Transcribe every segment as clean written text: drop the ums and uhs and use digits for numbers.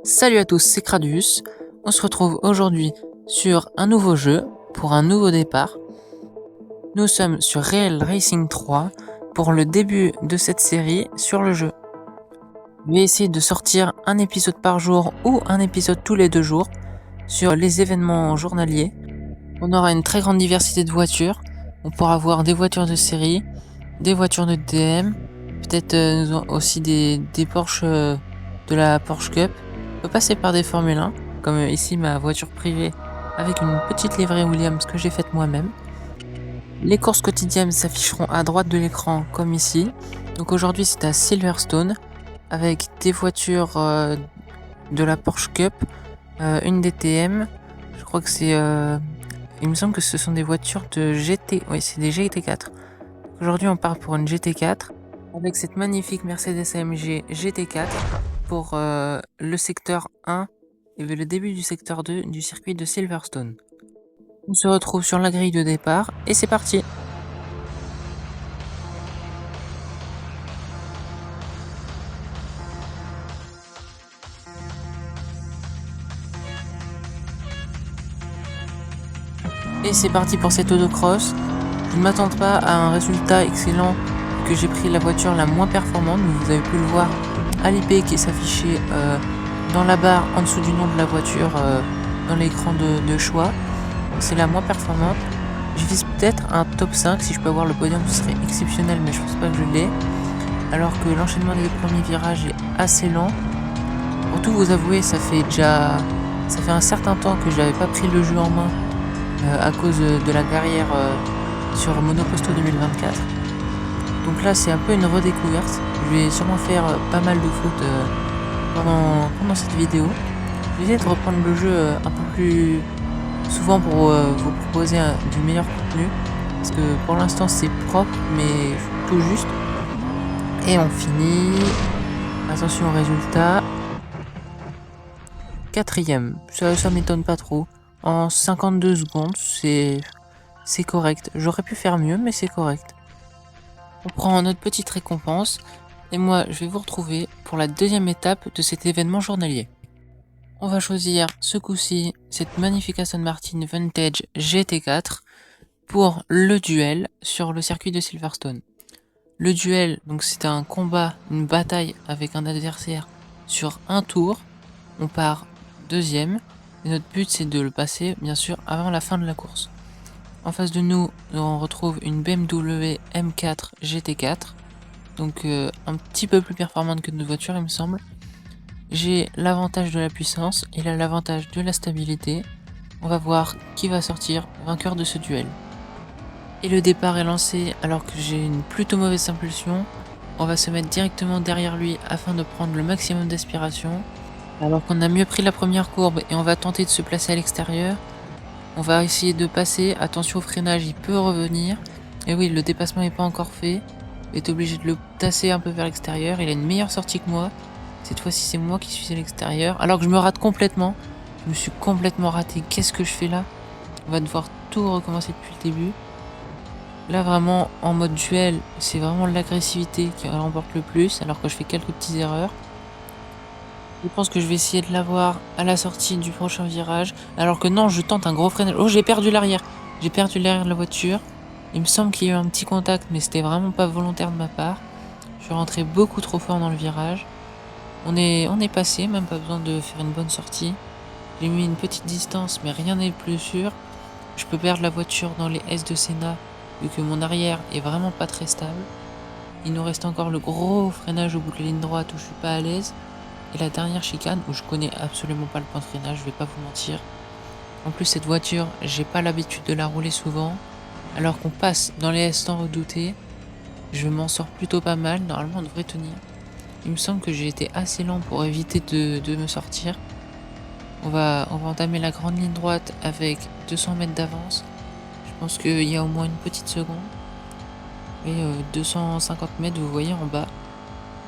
Salut à tous, c'est Cradius. On se retrouve aujourd'hui sur un nouveau jeu pour un nouveau départ. Nous sommes sur Real Racing 3 pour le début de cette série sur le jeu. Je vais essayer de sortir un épisode par jour ou un épisode tous les 2 jours sur les événements journaliers. On aura une très grande diversité de voitures. On pourra voir des voitures de série, des voitures de DM, peut-être aussi des Porsche de la Porsche Cup. On peut passer par des Formule 1, comme ici ma voiture privée avec une petite livrée Williams que j'ai faite moi-même. Les courses quotidiennes s'afficheront à droite de l'écran comme ici. Donc aujourd'hui c'est à Silverstone avec des voitures de la Porsche Cup, une DTM. Je crois que c'est... il me semble que ce sont des voitures de GT. Oui, c'est des GT4. Aujourd'hui on part pour une GT4 avec cette magnifique Mercedes AMG GT4 pour le secteur 1 et le début du secteur 2 du circuit de Silverstone. On se retrouve sur la grille de départ et c'est parti. Et c'est parti pour cette autocross. Je ne m'attends pas à un résultat excellent, que j'ai pris la voiture la moins performante. Vous avez pu le voir à l'IP qui s'affichait dans la barre en dessous du nom de la voiture dans l'écran de choix. C'est la moins performante. Je vise peut-être un top 5. Si je peux avoir le podium, ce serait exceptionnel, mais je pense pas que je l'ai. Alors que l'enchaînement des premiers virages est assez lent. Pour tout vous avouer, ça fait un certain temps que je n'avais pas pris le jeu en main à cause de la carrière sur Monoposto 2024. Donc là c'est un peu une redécouverte. Je vais sûrement faire pas mal de fautes pendant cette vidéo. Je vais essayer de reprendre le jeu un peu plus souvent pour vous proposer du meilleur contenu. Parce que pour l'instant c'est propre mais tout juste. Et on finit. Attention au résultat. 4ème. Ça m'étonne pas trop. En 52 secondes, c'est correct. J'aurais pu faire mieux, mais c'est correct. On prend notre petite récompense, et moi je vais vous retrouver pour la deuxième étape de cet événement journalier. On va choisir ce coup-ci cette magnifique Aston Martin Vantage GT4 pour le duel sur le circuit de Silverstone. Le duel, donc c'est un combat, une bataille avec un adversaire sur un tour. On part deuxième. Et notre but c'est de le passer bien sûr avant la fin de la course. En face de nous, on retrouve une BMW M4 GT4. Donc un petit peu plus performante que notre voiture il me semble. J'ai l'avantage de la puissance et là l'avantage de la stabilité. On va voir qui va sortir vainqueur de ce duel. Et le départ est lancé alors que j'ai une plutôt mauvaise impulsion. On va se mettre directement derrière lui afin de prendre le maximum d'aspiration. Alors qu'on a mieux pris la première courbe et on va tenter de se placer à l'extérieur. On va essayer de passer, attention au freinage, il peut revenir. Et oui, le dépassement n'est pas encore fait. Il est obligé de le tasser un peu vers l'extérieur. Il a une meilleure sortie que moi. Cette fois-ci, c'est moi qui suis à l'extérieur. Alors que je me rate complètement. Je me suis complètement raté. Qu'est-ce que je fais là? On va devoir tout recommencer depuis le début. Là, vraiment, en mode duel, c'est vraiment l'agressivité qui remporte le plus. Alors que je fais quelques petites erreurs. Je pense que je vais essayer de l'avoir à la sortie du prochain virage. Alors que non, je tente un gros freinage. Oh, j'ai perdu l'arrière. J'ai perdu l'arrière de la voiture. Il me semble qu'il y a eu un petit contact, mais c'était vraiment pas volontaire de ma part. Je suis rentré beaucoup trop fort dans le virage. On est passé, même pas besoin de faire une bonne sortie. J'ai mis une petite distance, mais rien n'est plus sûr. Je peux perdre la voiture dans les S de Senna, vu que mon arrière est vraiment pas très stable. Il nous reste encore le gros freinage au bout de la ligne droite où je suis pas à l'aise. Et la dernière chicane où je connais absolument pas le point de freinage, je vais pas vous mentir. En plus cette voiture, j'ai pas l'habitude de la rouler souvent. Alors qu'on passe dans les S tant redoutés, je m'en sors plutôt pas mal, normalement on devrait tenir. Il me semble que j'ai été assez lent pour éviter de me sortir. On va entamer la grande ligne droite avec 200 mètres d'avance. Je pense qu'il y a au moins une petite seconde. Et 250 mètres, vous voyez en bas.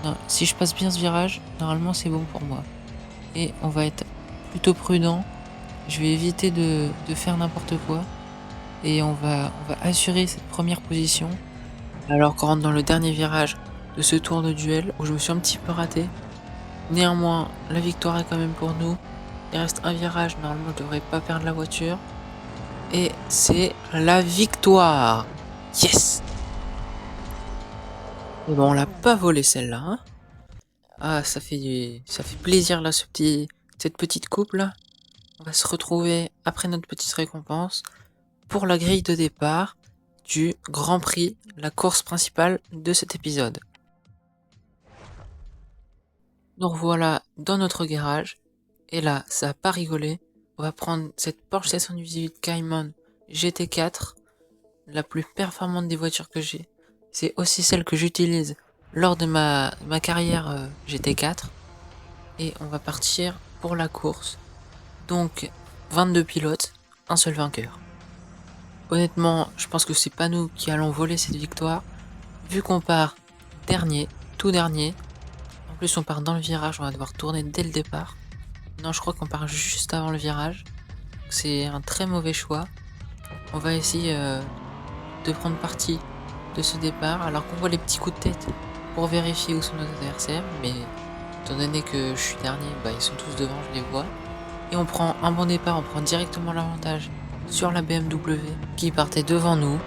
Non, si je passe bien ce virage, normalement c'est bon pour moi. Et on va être plutôt prudent. Je vais éviter de faire n'importe quoi. Et on va assurer cette première position. Alors qu'on rentre dans le dernier virage de ce tour de duel où je me suis un petit peu raté. Néanmoins, la victoire est quand même pour nous. Il reste un virage, normalement je devrais pas perdre la voiture. Et c'est la victoire. Yes. Et bon, on l'a pas volé celle-là, hein. Ah, ça fait plaisir là, cette petite coupe là. On va se retrouver après notre petite récompense pour la grille de départ du Grand Prix, la course principale de cet épisode. Donc voilà, dans notre garage. Et là, ça a pas rigolé. On va prendre cette Porsche 718 Cayman GT4, la plus performante des voitures que j'ai. C'est aussi celle que j'utilise lors de ma carrière GT4. Et on va partir pour la course. Donc, 22 pilotes, un seul vainqueur. Honnêtement, je pense que c'est pas nous qui allons voler cette victoire, vu qu'on part dernier, tout dernier. En plus, on part dans le virage, on va devoir tourner dès le départ. Non, je crois qu'on part juste avant le virage. C'est un très mauvais choix. On va essayer de prendre parti de ce départ, alors qu'on voit les petits coups de tête pour vérifier où sont nos adversaires. Mais étant donné que je suis dernier, bah, ils sont tous devant, je les vois. Et on prend un bon départ, on prend directement l'avantage sur la BMW qui partait devant nous.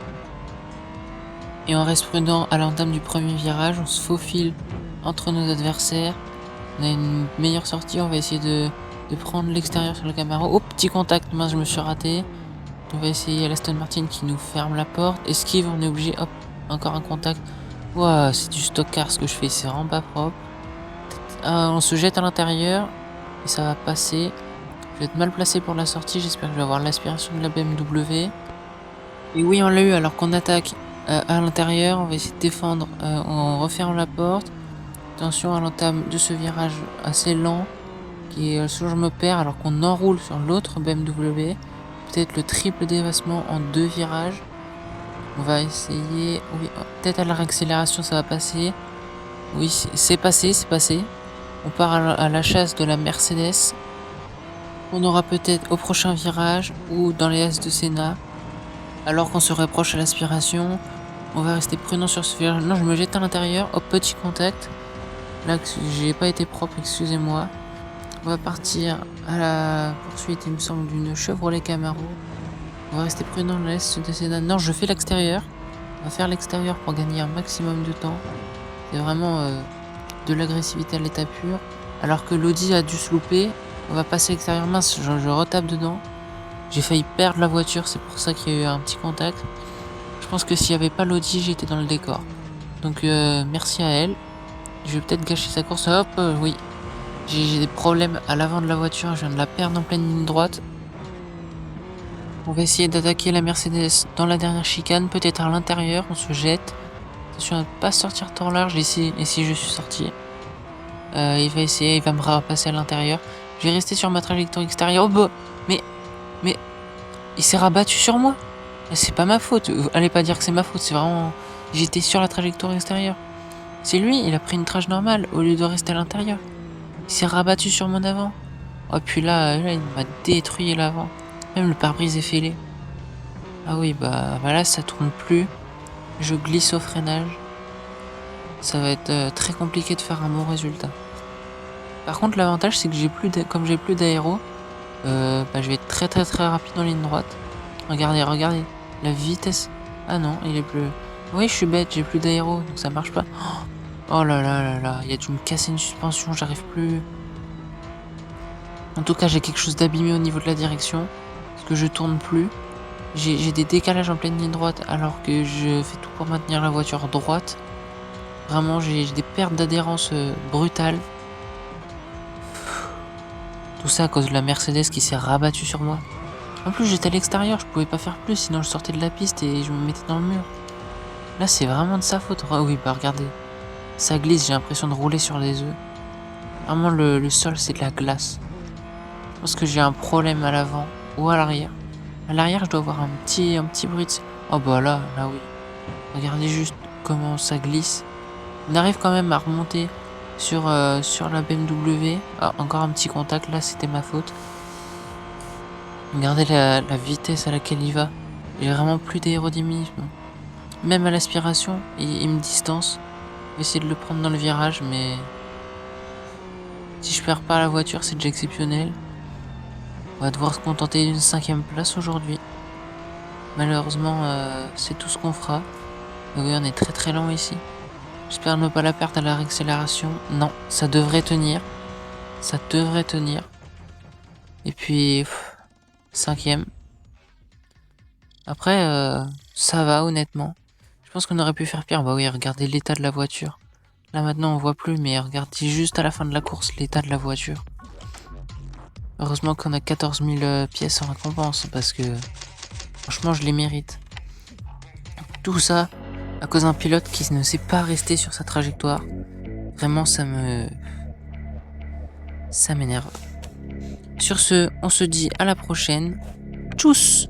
Et on reste prudent à l'entame du premier virage, on se faufile entre nos adversaires. On a une meilleure sortie, on va essayer de prendre l'extérieur sur le Camaro. Oh, petit contact, mince, je me suis raté. On va essayer l'Aston Martin qui nous ferme la porte. Esquive, on est obligé, hop, encore un contact. Ouah, c'est du stock car ce que je fais, c'est vraiment pas propre. On se jette à l'intérieur et ça va passer. Je vais être mal placé pour la sortie, j'espère que je vais avoir l'aspiration de la BMW. Et oui, on l'a eu alors qu'on attaque à l'intérieur, on va essayer de défendre en refermant la porte. Attention à l'entame de ce virage assez lent, qui est je me perds alors qu'on enroule sur l'autre BMW. Peut-être le triple dépassement en 2 virages. On va essayer, oui, peut-être à la réaccélération ça va passer. Oui, c'est passé, c'est passé. On part à la chasse de la Mercedes. On aura peut-être au prochain virage ou dans les S de Senna. Alors qu'on se rapproche à l'aspiration, on va rester prudent sur ce virage. Non, je me jette à l'intérieur. Hop, petit contact. Là, j'ai pas été propre, excusez-moi. On va partir à la poursuite, il me semble, d'une Chevrolet Camaro. On va rester prudent dans l'est de Senna. Non, je fais l'extérieur. On va faire l'extérieur pour gagner un maximum de temps. C'est vraiment de l'agressivité à l'état pur. Alors que l'Audi a dû se louper. On va passer l'extérieur. Mince, je retape dedans. J'ai failli perdre la voiture, c'est pour ça qu'il y a eu un petit contact. Je pense que s'il n'y avait pas l'Audi, j'étais dans le décor. Donc merci à elle. Je vais peut-être gâcher sa course. Hop, oui. J'ai des problèmes à l'avant de la voiture, je viens de la perdre en pleine ligne droite. On va essayer d'attaquer la Mercedes dans la dernière chicane, peut-être à l'intérieur, on se jette. Attention à ne pas sortir trop large, et si je suis sorti. Il va essayer, il va me repasser à l'intérieur. Je vais rester sur ma trajectoire extérieure. Oh bah, mais, il s'est rabattu sur moi. C'est pas ma faute, allez pas dire que c'est ma faute, c'est vraiment... J'étais sur la trajectoire extérieure. C'est lui, il a pris une trajectoire normale au lieu de rester à l'intérieur. Il s'est rabattu sur mon avant. Oh puis là il m'a détruit l'avant. Même le pare-brise est fêlé. Ah oui, bah là ça tourne plus. Je glisse au freinage. Ça va être très compliqué de faire un bon résultat. Par contre l'avantage c'est que comme j'ai plus d'aéro, bah, je vais être très rapide en ligne droite. Regardez, la vitesse. Ah non, il est plus... Oui, je suis bête, j'ai plus d'aéro, donc ça marche pas. Oh là là là là, il a dû me casser une suspension, j'arrive plus... En tout cas, j'ai quelque chose d'abîmé au niveau de la direction, parce que je tourne plus. J'ai des décalages en pleine ligne droite, alors que je fais tout pour maintenir la voiture droite. Vraiment, j'ai des pertes d'adhérence brutales. Tout ça à cause de la Mercedes qui s'est rabattue sur moi. En plus, j'étais à l'extérieur, je pouvais pas faire plus, sinon je sortais de la piste et je me mettais dans le mur. Là, c'est vraiment de sa faute. Ah oui, bah regardez. Ça glisse, j'ai l'impression de rouler sur des œufs. Vraiment, le sol, c'est de la glace. Je pense que j'ai un problème à l'avant ou à l'arrière. À l'arrière, je dois avoir un petit bruit de... Oh bah là oui. Regardez juste comment ça glisse. On arrive quand même à remonter sur la BMW. Ah, encore un petit contact, là, c'était ma faute. Regardez la vitesse à laquelle il va. J'ai vraiment plus d'aérodynamisme. Même à l'aspiration, il me distance. Je vais essayer de le prendre dans le virage, mais... Si je perds pas la voiture, c'est déjà exceptionnel. On va devoir se contenter d'une 5e place aujourd'hui. Malheureusement, c'est tout ce qu'on fera. Et oui, on est très très lent ici. J'espère ne pas la perdre à la réaccélération. Non, ça devrait tenir. Ça devrait tenir. Et puis, 5e. Après, ça va honnêtement. Je pense qu'on aurait pu faire pire. Bah oui, regardez l'état de la voiture. Là maintenant on voit plus, mais regardez juste à la fin de la course l'état de la voiture. Heureusement qu'on a 14 000 pièces en récompense, parce que franchement je les mérite. Tout ça à cause d'un pilote qui ne sait pas rester sur sa trajectoire. Vraiment ça m'énerve. Sur ce, on se dit à la prochaine. Tchuss!